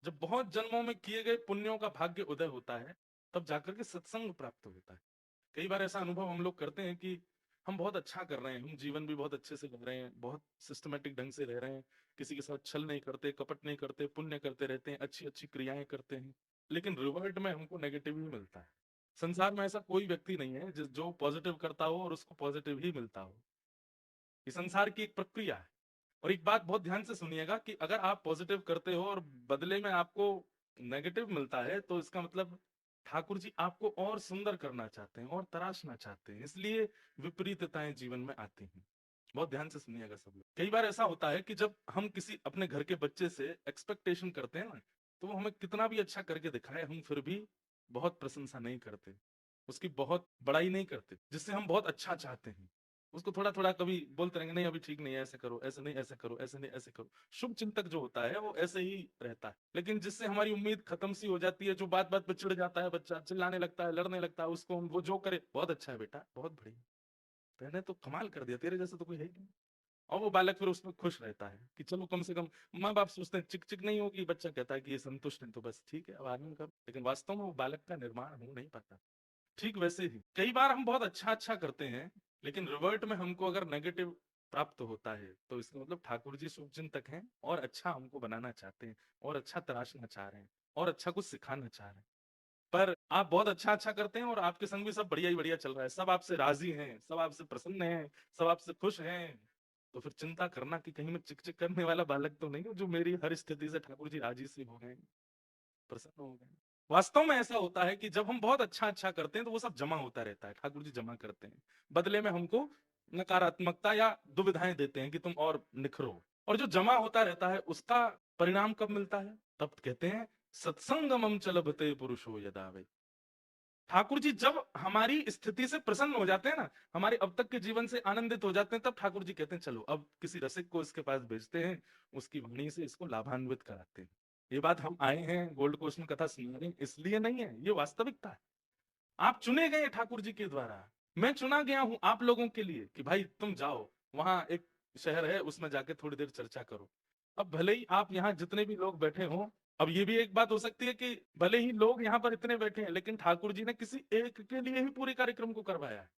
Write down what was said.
जब बहुत जन्मों में किए गए पुण्यों का भाग्य उदय होता है, तब जाकर के सत्संग प्राप्त होता है। कई बार ऐसा अनुभव हम लोग करते हैं कि हम बहुत अच्छा कर रहे हैं, हम जीवन भी बहुत अच्छे से कर रहे हैं, बहुत सिस्टमेटिक ढंग से रह रहे हैं, किसी के साथ छल नहीं करते, कपट नहीं करते, पुण्य करते रहते हैं, अच्छी अच्छी क्रियाएं करते हैं, लेकिन रिवर्ट में हमको नेगेटिव ही मिलता है। संसार में ऐसा कोई व्यक्ति नहीं है जो पॉजिटिव करता हो और उसको पॉजिटिव ही मिलता हो। ये संसार की एक प्रक्रिया है। और एक बात बहुत ध्यान से सुनिएगा कि अगर आप पॉजिटिव करते हो और बदले में आपको नेगेटिव मिलता है, तो इसका मतलब ठाकुर जी आपको और सुंदर करना चाहते हैं और तराशना चाहते हैं, इसलिए विपरीतताएं जीवन में आती हैं। बहुत ध्यान से सुनिएगा सब लोग। कई बार ऐसा होता है कि जब हम किसी अपने घर के बच्चे से एक्सपेक्टेशन करते हैं ना, तो वो हमें कितना भी अच्छा करके दिखाए, हम फिर भी बहुत प्रशंसा नहीं करते, उसकी बहुत बड़ाई नहीं करते, जिससे हम बहुत अच्छा चाहते हैं। उसको थोड़ा थोड़ा कभी बोलते रहेंगे, नहीं अभी ठीक नहीं है, ऐसे करो, ऐसे नहीं ऐसे करो, ऐसे नहीं ऐसे करो। शुभ चिंतक जो होता है वो ऐसे ही रहता है, लेकिन जिससे हमारी उम्मीद खत्म सी हो जाती है, जो बात बात पे चिढ़ जाता है, बच्चा चिल्लाने लगता है, लड़ने लगता है, उसको वो जो करे बहुत अच्छा है बेटा, बहुत बढ़िया, मैंने तो कमाल कर दिया, तेरे जैसे तो कोई है ही नहीं। और वो बालक फिर उसमें खुश रहता है कि चलो कम से कम माँ बाप सोचते हैं चिक चिक नहीं होगी, बच्चा कहता है कि ये संतुष्ट है तो बस ठीक है, अब आगे कर। लेकिन वास्तव में वो बालक का निर्माण हो नहीं पाता। ठीक वैसे ही कई बार हम बहुत अच्छा अच्छा करते हैं, लेकिन रिवर्ट में हमको अगर नेगेटिव प्राप्त होता है, तो इसका मतलब ठाकुर जी शुभचिंतक हैं और अच्छा हमको बनाना चाहते हैं और अच्छा तराशना चाह रहे हैं और अच्छा कुछ सिखाना चाह रहे हैं। पर आप बहुत अच्छा अच्छा करते हैं और आपके संग भी सब बढ़िया ही बढ़िया चल रहा है, सब आपसे राजी हैं, सब आपसे प्रसन्न हैं, सब आपसे खुश हैं, तो फिर चिंता करना कि कहीं मैं चिक चिक करने वाला बालक तो नहीं हूं, जो मेरी हर स्थिति से ठाकुर जी राजी से हो गए, प्रसन्न हो गए। वास्तव में ऐसा होता है कि जब हम बहुत अच्छा अच्छा करते हैं, तो वो सब जमा होता रहता है, ठाकुर जी जमा करते हैं, बदले में हमको नकारात्मकता या दुविधाएं देते हैं कि तुम और निखरो। और जो जमा होता रहता है उसका परिणाम कब मिलता है? तब कहते हैं सत्संगमम चलभते पुरुषो यदा वे। ठाकुर जी जब हमारी स्थिति से प्रसन्न हो जाते हैं ना, हमारे अब तक के जीवन से आनंदित हो जाते हैं, तब ठाकुर जी कहते हैं चलो अब किसी रसिक को इसके पास भेजते हैं, उसकी वाणी से इसको लाभान्वित कराते हैं। ये बात हम आए हैं गोल्ड कोस्ट में कथा सुनाने इसलिए नहीं है, ये वास्तविकता है। आप चुने गए ठाकुर जी के द्वारा, मैं चुना गया हूं आप लोगों के लिए कि भाई तुम जाओ, वहां एक शहर है उसमें जाके थोड़ी देर चर्चा करो। अब भले ही आप यहाँ जितने भी लोग बैठे हों, अब ये भी एक बात हो सकती है कि भले ही लोग यहाँ पर इतने बैठे हैं, लेकिन ठाकुर जी ने किसी एक के लिए ही पूरे कार्यक्रम को करवाया है।